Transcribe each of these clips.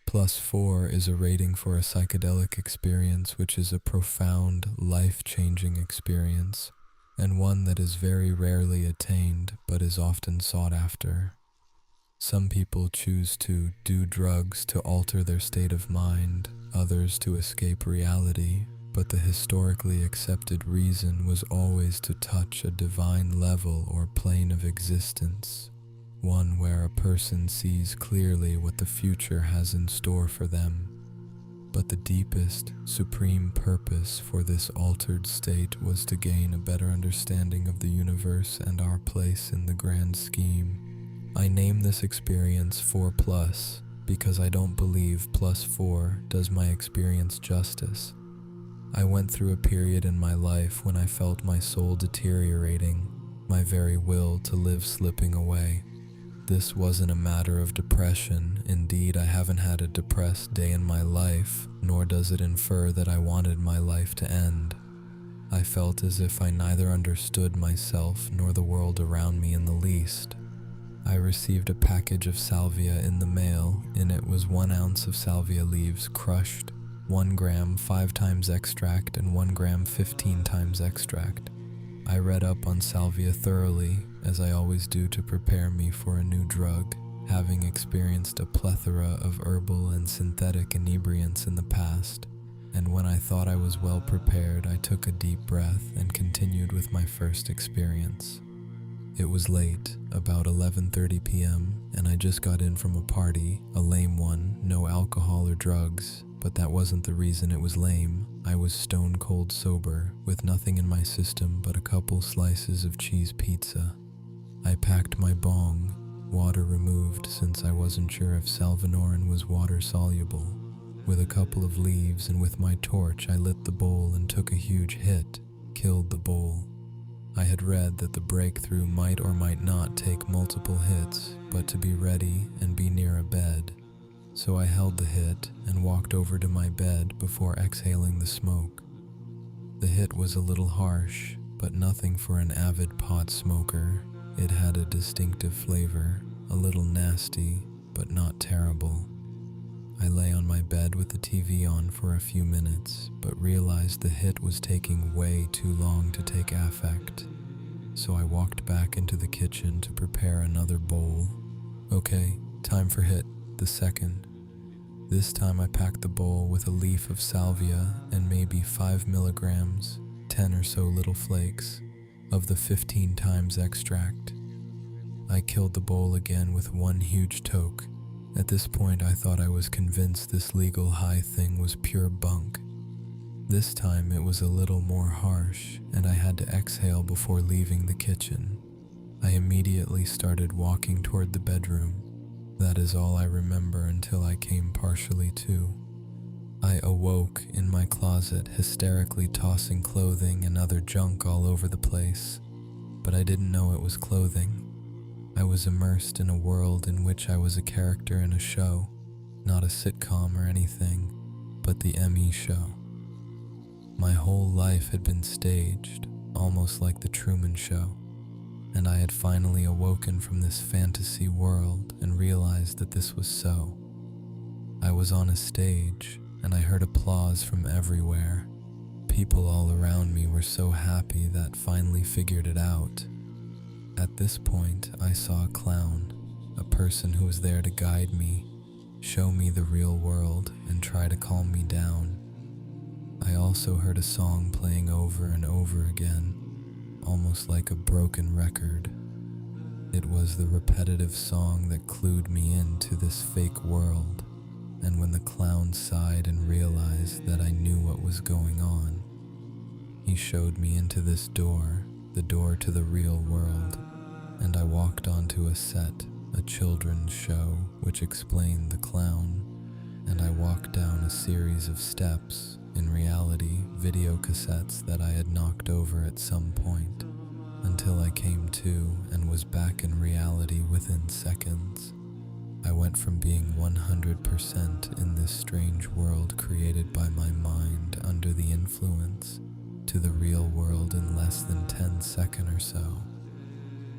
+4 is a rating for a psychedelic experience, which is a profound, life-changing experience, and one that is very rarely attained but is often sought after. Some people choose to do drugs to alter their state of mind, others to escape reality, but the historically accepted reason was always to touch a divine level or plane of existence, one where a person sees clearly what the future has in store for them. But the deepest, supreme purpose for this altered state was to gain a better understanding of the universe and our place in the grand scheme. I name this experience 4+ because I don't believe +4 does my experience justice. I went through a period in my life when I felt my soul deteriorating, my very will to live slipping away. This wasn't a matter of depression. Indeed, I haven't had a depressed day in my life, nor does it infer that I wanted my life to end. I felt as if I neither understood myself nor the world around me in the least. I received a package of salvia in the mail. In it was 1 ounce of salvia leaves crushed, 1 gram 5 times extract, and 1 gram 15 times extract. I read up on salvia thoroughly, as I always do to prepare me for a new drug, having experienced a plethora of herbal and synthetic inebriants in the past, and when I thought I was well prepared, I took a deep breath and continued with my first experience. It was late, about 11:30 p.m., and I just got in from a party, a lame one, no alcohol or drugs, but that wasn't the reason it was lame. I was stone cold sober, with nothing in my system but a couple slices of cheese pizza. I packed my bong, water removed since I wasn't sure if salvinorin was water soluble, with a couple of leaves, and with my torch I lit the bowl and took a huge hit, killed the bowl. I had read that the breakthrough might or might not take multiple hits, but to be ready and be near a bed. So I held the hit and walked over to my bed before exhaling the smoke. The hit was a little harsh, but nothing for an avid pot smoker. It had a distinctive flavor, a little nasty, but not terrible. I lay on my bed with the TV on for a few minutes, but realized the hit was taking way too long to take effect. So I walked back into the kitchen to prepare another bowl. Okay, time for hit, the second. This time I packed the bowl with a leaf of salvia and maybe 5 milligrams, 10 or so little flakes, of the 15 times extract. I killed the bowl again with 1 huge toke. At this point I thought I was convinced this legal high thing was pure bunk. This time it was a little more harsh, and I had to exhale before leaving the kitchen. I immediately started walking toward the bedroom. That is all I remember until I came partially to. I awoke in my closet, hysterically tossing clothing and other junk all over the place, but I didn't know it was clothing. I was immersed in a world in which I was a character in a show, not a sitcom or anything, but the ME show. My whole life had been staged, almost like the Truman Show, and I had finally awoken from this fantasy world and realized that this was so. I was on a stage, and I heard applause from everywhere. People all around me were so happy that finally figured it out. At this point, I saw a clown, a person who was there to guide me, show me the real world, and try to calm me down. I also heard a song playing over and over again, almost like a broken record. It was the repetitive song that clued me into this fake world, and when the clown sighed and realized that I knew what was going on, he showed me into this door, the door to the real world, and I walked onto a set, a children's show, which explained the clown, and I walked down a series of steps, in reality, video cassettes that I had knocked over at some point, until I came to and was back in reality within seconds. I went from being 100% in this strange world created by my mind under the influence to the real world in less than 10 seconds or so.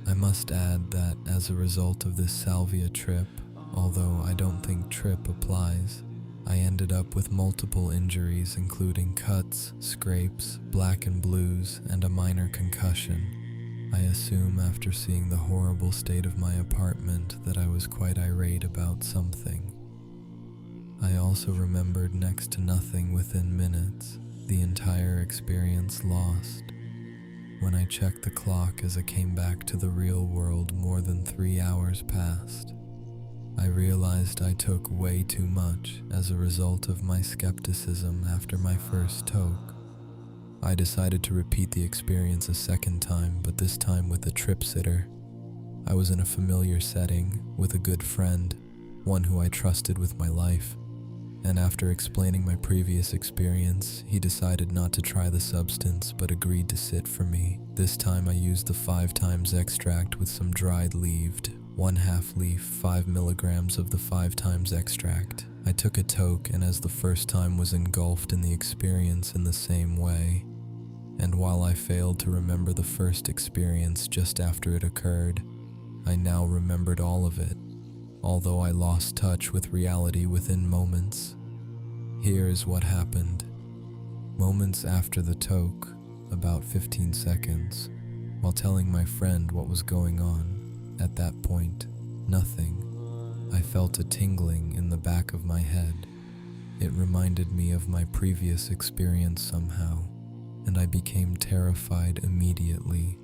I must add that as a result of this salvia trip, although I don't think trip applies. I ended up with multiple injuries including cuts, scrapes, black and blues, and a minor concussion. I assume after seeing the horrible state of my apartment that I was quite irate about something. I also remembered next to nothing within minutes, the entire experience lost. When I checked the clock as I came back to the real world, more than 3 hours passed. I realized I took way too much as a result of my skepticism after my first toke. I decided to repeat the experience a second time, but this time with a trip sitter. I was in a familiar setting with a good friend, one who I trusted with my life, and after explaining my previous experience, he decided not to try the substance but agreed to sit for me. This time I used the 5 times extract with some dried leaved, 1/2 leaf, 5 milligrams of the 5 times extract. I took a toke, and as the first time was engulfed in the experience in the same way, and while I failed to remember the first experience just after it occurred, I now remembered all of it, although I lost touch with reality within moments. Here is what happened. Moments after the toke, about 15 seconds, while telling my friend what was going on, at that point, nothing. I felt a tingling in the back of my head. It reminded me of my previous experience somehow, and I became terrified immediately.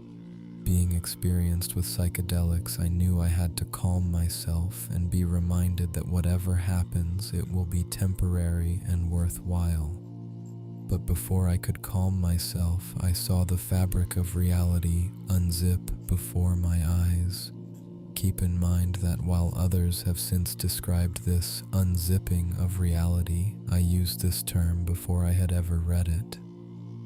Being experienced with psychedelics, I knew I had to calm myself and be reminded that whatever happens, it will be temporary and worthwhile. But before I could calm myself, I saw the fabric of reality unzip before my eyes. Keep in mind that while others have since described this unzipping of reality, I used this term before I had ever read it.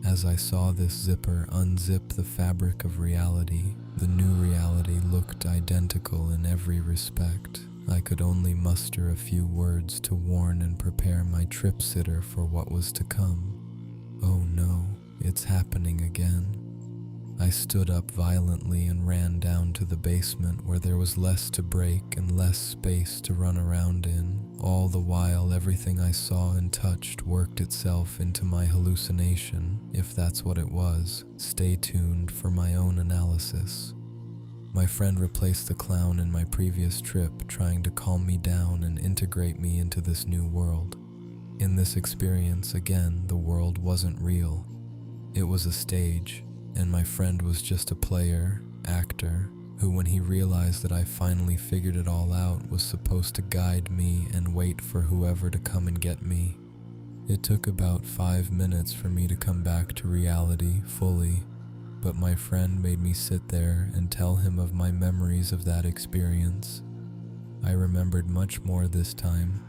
As I saw this zipper unzip the fabric of reality, the new reality looked identical in every respect. I could only muster a few words to warn and prepare my trip sitter for what was to come. Oh no, it's happening again. I stood up violently and ran down to the basement where there was less to break and less space to run around in. All the while, everything I saw and touched worked itself into my hallucination, if that's what it was. Stay tuned for my own analysis. My friend replaced the clown in my previous trip, trying to calm me down and integrate me into this new world. In this experience, again, the world wasn't real. It was a stage, and my friend was just a player, actor, who, when he realized that I finally figured it all out, was supposed to guide me and wait for whoever to come and get me. It took about 5 minutes for me to come back to reality fully, but my friend made me sit there and tell him of my memories of that experience. I remembered much more this time.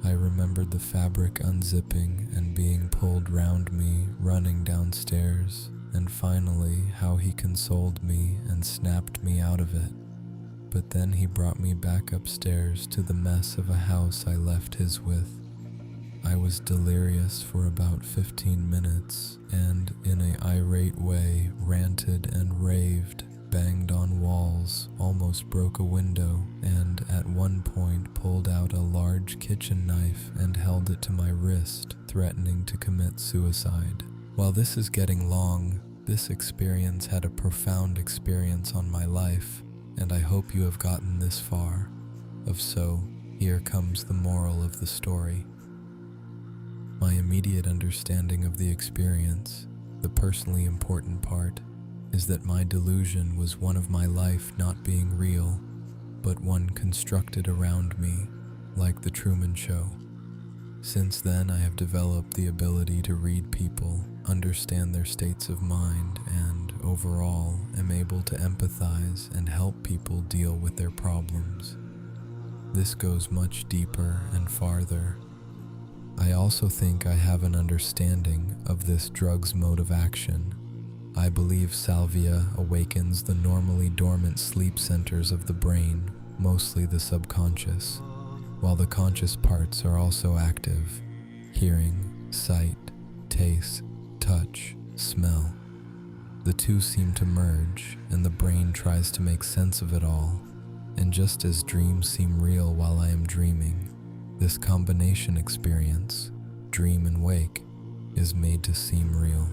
I remembered the fabric unzipping and being pulled round me, running downstairs, and finally how he consoled me and snapped me out of it. But then he brought me back upstairs to the mess of a house I left his with. I was delirious for about 15 minutes and, in an irate way, ranted and raved, banged on walls, almost broke a window, and at one point pulled out a large kitchen knife and held it to my wrist, threatening to commit suicide. While this is getting long, this experience had a profound experience on my life, and I hope you have gotten this far. If so, here comes the moral of the story. My immediate understanding of the experience, the personally important part, is that my delusion was one of my life not being real, but one constructed around me, like the Truman Show. Since then, I have developed the ability to read people, understand their states of mind, and overall am able to empathize and help people deal with their problems. This goes much deeper and farther. I also think I have an understanding of this drug's mode of action. I believe Salvia awakens the normally dormant sleep centers of the brain, mostly the subconscious, while the conscious parts are also active: hearing, sight, taste, touch, smell. The two seem to merge, and the brain tries to make sense of it all. And just as dreams seem real while I am dreaming, this combination experience, dream and wake, is made to seem real.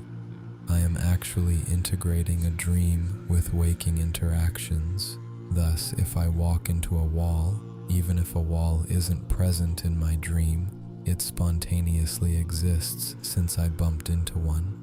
I am actually integrating a dream with waking interactions. Thus, if I walk into a wall, even if a wall isn't present in my dream, it spontaneously exists since I bumped into one.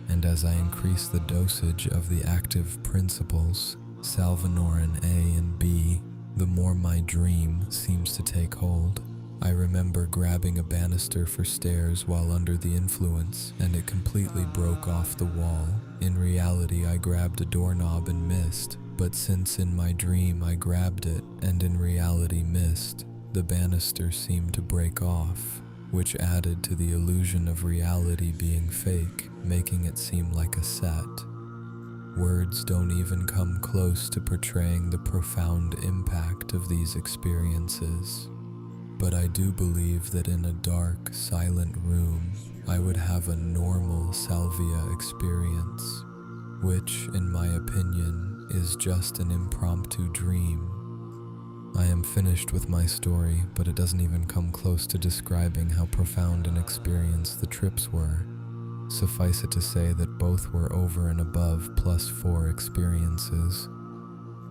And as I increase the dosage of the active principles, salvinorin A and B, the more my dream seems to take hold. I remember grabbing a banister for stairs while under the influence, and it completely broke off the wall. In reality, I grabbed a doorknob and missed, but since in my dream I grabbed it and in reality missed, the banister seemed to break off, which added to the illusion of reality being fake, making it seem like a set. Words don't even come close to portraying the profound impact of these experiences. But I do believe that in a dark, silent room, I would have a normal Salvia experience, which, in my opinion, is just an impromptu dream. I am finished with my story, but it doesn't even come close to describing how profound an experience the trips were. Suffice it to say that both were over and above +4 experiences.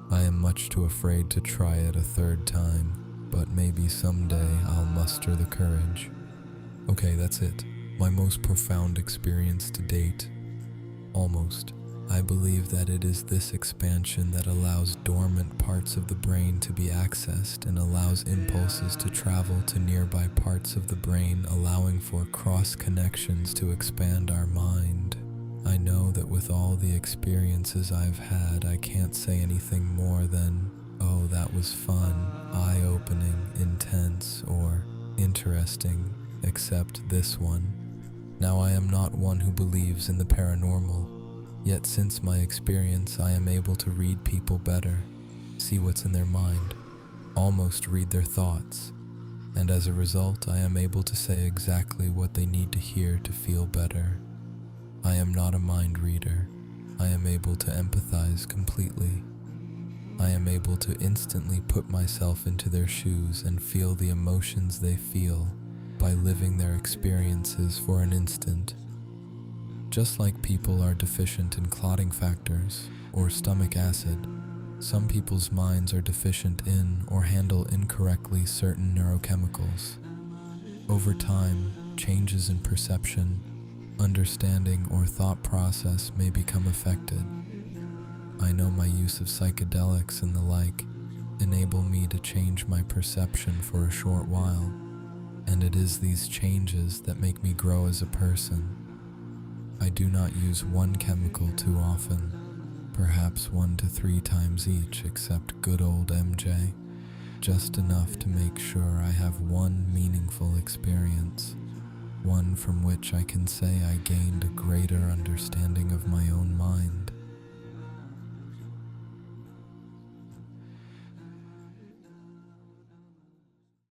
I am much too afraid to try it a third time, but maybe someday I'll muster the courage. Okay, that's it. My most profound experience to date. Almost. I believe that it is this expansion that allows dormant parts of the brain to be accessed and allows impulses to travel to nearby parts of the brain, allowing for cross connections to expand our mind. I know that with all the experiences I've had, I can't say anything more than, oh, that was fun, eye-opening, intense, or interesting, except this one. Now, I am not one who believes in the paranormal, yet since my experience I am able to read people better, see what's in their mind, almost read their thoughts, and as a result I am able to say exactly what they need to hear to feel better. I am not a mind reader. I am able to empathize completely. I am able to instantly put myself into their shoes and feel the emotions they feel by living their experiences for an instant. Just like people are deficient in clotting factors or stomach acid, some people's minds are deficient in or handle incorrectly certain neurochemicals. Over time, changes in perception, understanding, or thought process may become affected. I know my use of psychedelics and the like enable me to change my perception for a short while, and it is these changes that make me grow as a person. I do not use one chemical too often, perhaps 1 to 3 times each, except good old MJ, just enough to make sure I have one meaningful experience, one from which I can say I gained a greater understanding of my own mind.